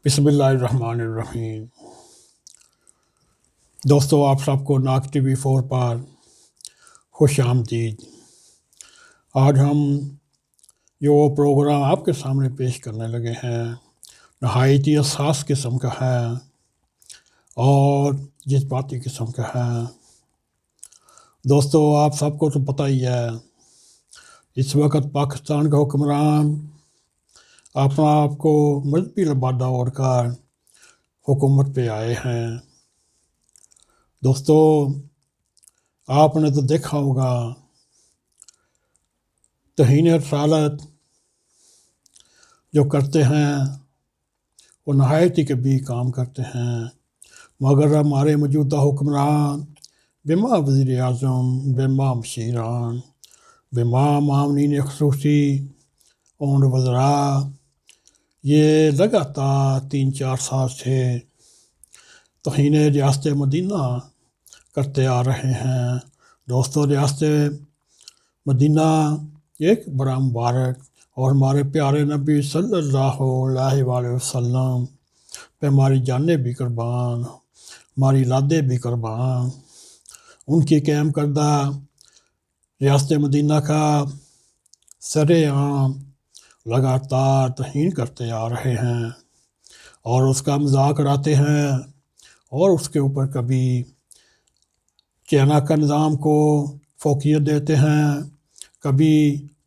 بسم اللہ الرحمن الرحیم۔ دوستو، آپ سب کو ناک ٹی وی 4 پر خوش آمدید۔ آج ہم جو پروگرام آپ کے سامنے پیش کرنے لگے ہیں نہایت ہی حساس قسم کا ہے اور جذباتی قسم کا ہے۔ دوستو، آپ سب کو تو پتہ ہی ہے، اس وقت پاکستان کا حکمران اپنا آپ کو مذہبی لبادہ اوڑھ کر حکومت پہ آئے ہیں۔ دوستو، آپ نے تو دیکھا ہوگا توہین رسالت جو کرتے ہیں وہ نہایت ہی کبھی کام کرتے ہیں، مگر ہمارے موجودہ حکمران بما وزیر اعظم، بما مشیران، بما معاونین خصوصی اور وزراء یہ لگاتار 3-4 سال سے توہین ریاست مدینہ کرتے آ رہے ہیں۔ دوستو، ریاست مدینہ ایک بڑا مبارک اور ہمارے پیارے نبی صلی اللہ علیہ وآلہ وسلم پہ ہماری جانیں بھی قربان، ہماری اولادیں بھی قربان، ان کی قائم کردہ ریاست مدینہ کا سر عام لگاتار توہین کرتے آ رہے ہیں اور اس کا مذاق اڑاتے ہیں، اور اس کے اوپر کبھی چائنا کا نظام کو فوقیت دیتے ہیں، کبھی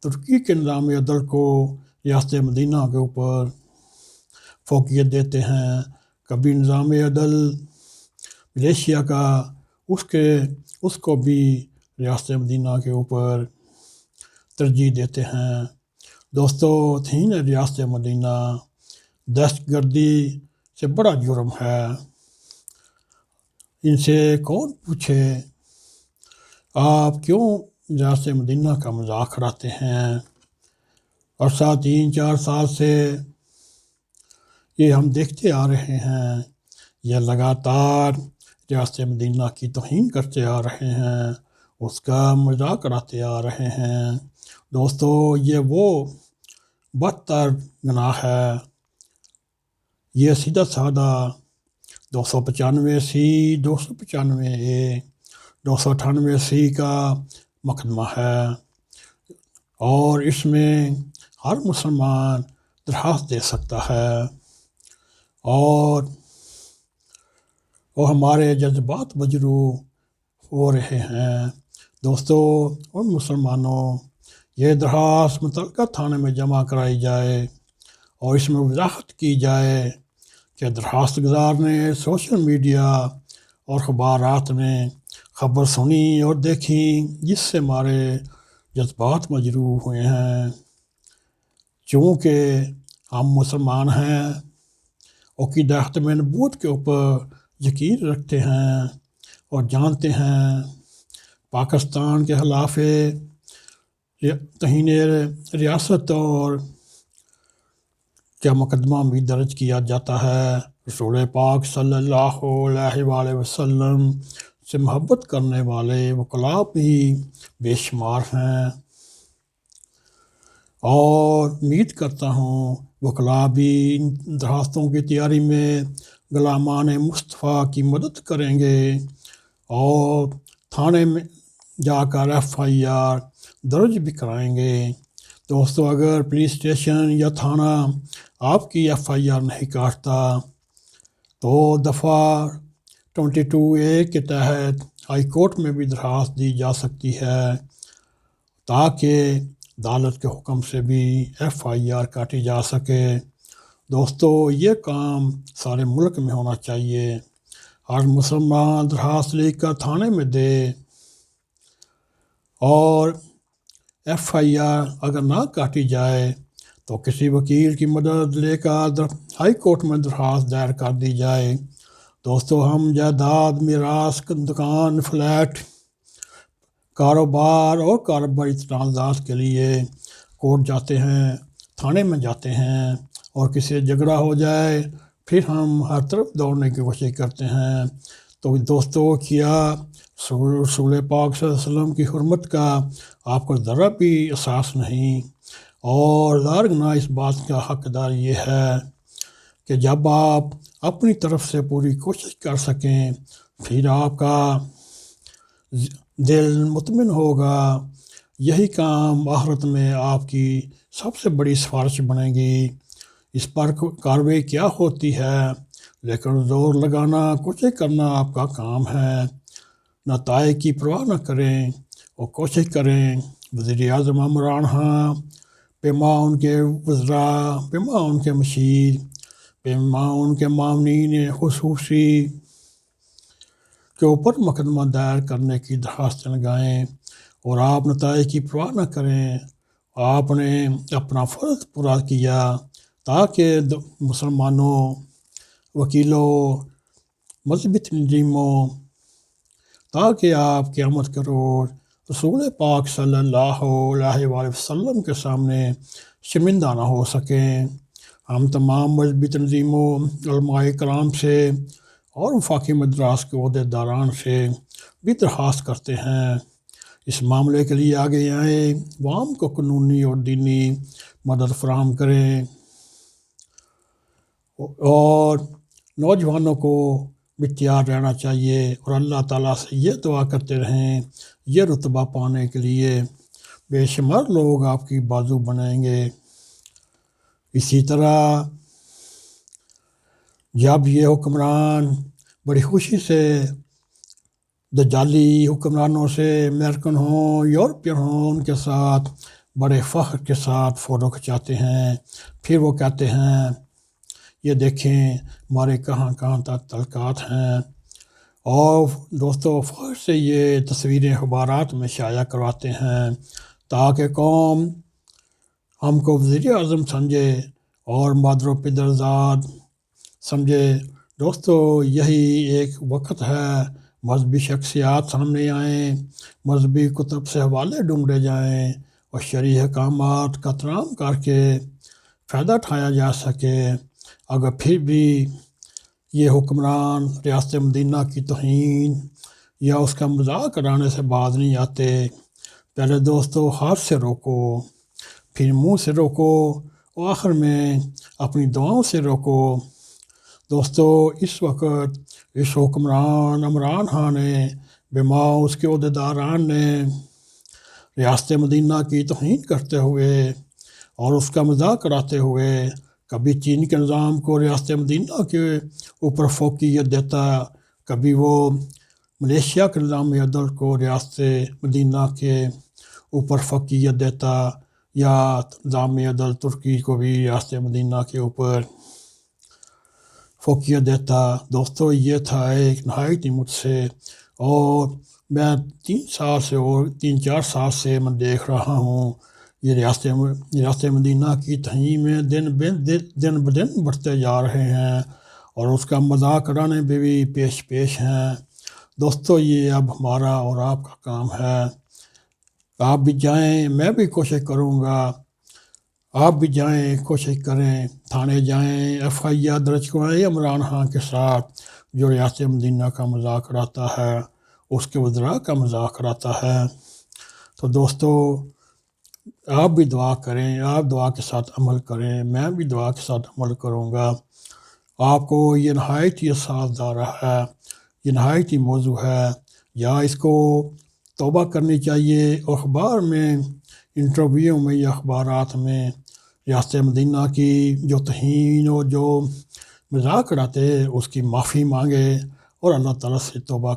ترکی کے نظام عدل کو ریاست مدینہ کے اوپر فوقیت دیتے ہیں، کبھی نظام عدل ملیشیا کا اس کو بھی ریاست مدینہ کے اوپر ترجیح دیتے ہیں۔ دوستو، توہین ریاست مدینہ دہشت گردی سے بڑا جرم ہے۔ ان سے کون پوچھے آپ کیوں ریاست مدینہ کا مذاق اڑاتے ہیں؟ اور 3-4 سال سے یہ ہم دیکھتے آ رہے ہیں، یہ لگاتار ریاست مدینہ کی توہین کرتے آ رہے ہیں، اس کا مذاق اڑاتے آ رہے ہیں۔ دوستو، یہ وہ بدتر گناہ ہے، یہ سیدھا سادہ 295C 295A 298C کا مقدمہ ہے، اور اس میں ہر مسلمان درخواست دے سکتا ہے، اور وہ ہمارے جذبات مجروح ہو رہے ہیں۔ دوستو، ان مسلمانوں یہ درخواست متعلقہ تھانے میں جمع کرائی جائے اور اس میں وضاحت کی جائے کہ درخواست گزار نے سوشل میڈیا اور اخبارات میں خبر سنی اور دیکھی جس سے ہمارے جذبات مجروح ہوئے ہیں۔ چونکہ ہم مسلمان ہیں، عقیدہ ختم نبوت کے اوپر یقین رکھتے ہیں اور جانتے ہیں پاکستان کے خلاف توہین ریاست اور کیا مقدمہ بھی درج کیا جاتا ہے۔ رسول پاک صلی اللہ علیہ وآلہ وسلم سے محبت کرنے والے وکلاء بھی بے شمار ہیں، اور امید کرتا ہوں وکلاء بھی ان درخواستوں کی تیاری میں غلامان مصطفیٰ کی مدد کریں گے اور تھانے میں جا کر FIR درج بھی کرائیں گے۔ دوستو، اگر پولیس اسٹیشن یا تھانہ آپ کی FIR نہیں کاٹتا تو دفعہ 22A کے تحت ہائی کورٹ میں بھی درخواست دی جا سکتی ہے تاکہ عدالت کے حکم سے بھی FIR کاٹی جا سکے۔ دوستو، یہ کام سارے ملک میں ہونا چاہیے، ہر مسلمان درخواست لے کر تھانے میں دے، اور FIR اگر نہ کاٹی جائے تو کسی وکیل کی مدد لے کر ہائی کورٹ میں درخواست دائر کر دی جائے۔ دوستو، ہم جائیداد، میراث، دکان، فلیٹ، کاروبار اور کاروباری تنازعات کے لیے کورٹ جاتے ہیں، تھانے میں جاتے ہیں، اور کسی سے جھگڑا ہو جائے پھر ہم ہر طرف دوڑنے کی کوشش کرتے ہیں۔ تو دوستو، کیا رسول پاک صلی اللہ علیہ وسلم کی حرمت کا آپ کو ذرا بھی احساس نہیں؟ اور زار گنا اس بات کا حقدار یہ ہے کہ جب آپ اپنی طرف سے پوری کوشش کر سکیں پھر آپ کا دل مطمئن ہوگا۔ یہی کام آخرت میں آپ کی سب سے بڑی سفارش بنے گی۔ اس پر کارروائی کیا ہوتی ہے، لیکن زور لگانا کوشش کرنا آپ کا کام ہے۔ نتائج کی پرواہ نہ کریں اور کوشش کریں۔ وزیر اعظم عمران خان پیما ان کے وزراء، پیما ان کے مشیر، پیما ان کے معاونین خصوصی کے اوپر مقدمہ دائر کرنے کی درخواست لگائیں اور آپ نتائج کی پرواہ نہ کریں۔ آپ نے اپنا فرض پورا کیا تاکہ مسلمانوں، وکیلوں، مذہبی تنظیموں، تاکہ آپ قیامت کے روز رسول پاک صلی اللہ علیہ وآلہ وسلم کے سامنے شرمندہ نہ ہو سکیں۔ ہم تمام مذہبی تنظیموں، علماء کرام سے اور وفاقی مدراس کے عہدیداران سے بھی درخواست کرتے ہیں اس معاملے کے لیے آگے آئیں، عوام کو قانونی اور دینی مدد فراہم کریں اور نوجوانوں کو بھی تیار رہنا چاہیے اور اللہ تعالیٰ سے یہ دعا کرتے رہیں یہ رتبہ پانے کے لیے بے شمار لوگ آپ کی بازو بنیں گے۔ اسی طرح جب یہ حکمران بڑی خوشی سے دجالی حکمرانوں سے، امریکن ہوں، یورپین ہوں، ان کے ساتھ بڑے فخر کے ساتھ فوٹو کھنچاتے ہیں، پھر وہ کہتے ہیں یہ دیکھیں ہمارے کہاں کہاں تک تعلقات ہیں، اور دوستو فخر سے یہ تصویریں اخبارات میں شائع کرواتے ہیں تاکہ قوم ہم کو وزیر اعظم سمجھے اور مادر و پدرزاد سمجھے۔ دوستو یہی ایک وقت ہے مذہبی شخصیات سامنے آئیں، مذہبی کتب سے حوالے ڈھونڈے جائیں اور شرعی احکامات کا احترام کر کے فائدہ اٹھایا جا سکے۔ اگر پھر بھی یہ حکمران ریاست مدینہ کی توہین یا اس کا مذاق اڑانے سے باز نہیں آتے، پہلے دوستو ہاتھ سے روکو، پھر منہ سے روکو اور آخر میں اپنی دعاؤں سے روکو۔ دوستو اس وقت اس حکمران عمران خان نے بما اس کے عہدیداران نے ریاست مدینہ کی توہین کرتے ہوئے اور اس کا مذاق اڑاتے ہوئے کبھی چین کے نظام کو ریاست مدینہ کے اوپر فوقیت دیتا، کبھی وہ ملیشیا کے نظام عدل کو ریاست مدینہ کے اوپر فوقیت دیتا، یا نظام عدل ترکی کو بھی ریاست مدینہ کے اوپر فوقیت دیتا۔ دوستو یہ تھا ایک نہایت ہی مجھ سے، اور میں 3-4 سال سے میں دیکھ رہا ہوں یہ ریاست مدینہ کی توہین میں دن بدن بڑھتے جا رہے ہیں اور اس کا مذاق اڑانے پہ بھی پیش ہیں۔ دوستو یہ اب ہمارا اور آپ کا کام ہے، آپ بھی جائیں، میں بھی کوشش کروں گا، آپ بھی جائیں، کوشش کریں، تھانے جائیں، FIR درج کروائیں عمران خان کے ساتھ جو ریاست مدینہ کا مذاق اڑاتا ہے، اس کے وزراء کا مذاق اڑاتا ہے۔ تو دوستو آپ بھی دعا کریں، آپ دعا کے ساتھ عمل کریں، میں بھی دعا کے ساتھ عمل کروں گا۔ آپ کو یہ نہایت ہی احساس دارہ ہے، یہ نہایت ہی موضوع ہے، یا اس کو توبہ کرنی چاہیے، اخبار میں، انٹرویو میں یا اخبارات میں ریاست مدینہ کی جو توہین اور جو مذاق اڑاتے اس کی معافی مانگے اور اللہ تعالیٰ سے توبہ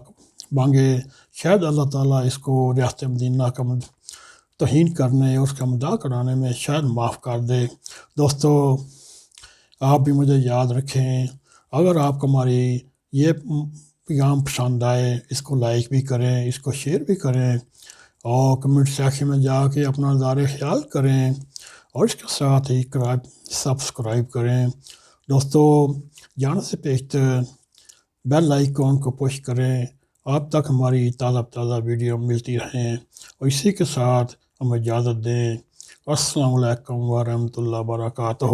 مانگے، شاید اللہ تعالیٰ اس کو ریاست مدینہ کا توہین کرنے، اس کا مذاق اڑانے میں شاید معاف کر دے۔ دوستو آپ بھی مجھے یاد رکھیں، اگر آپ کو ہماری یہ پیغام پسند آئے اس کو لائک بھی کریں، اس کو شیئر بھی کریں اور کمنٹ سیکشن میں جا کے اپنا اظہار خیال کریں اور اس کے ساتھ ہی سبسکرائب کریں۔ دوستو جانے سے پیشتر بیل آئیکن کو پش کریں، آپ تک ہماری تازہ ویڈیو ملتی رہیں، اور اسی کے ساتھ ہمیں اجازت دیں۔ السلام علیکم ورحمۃ اللہ وبرکاتہ۔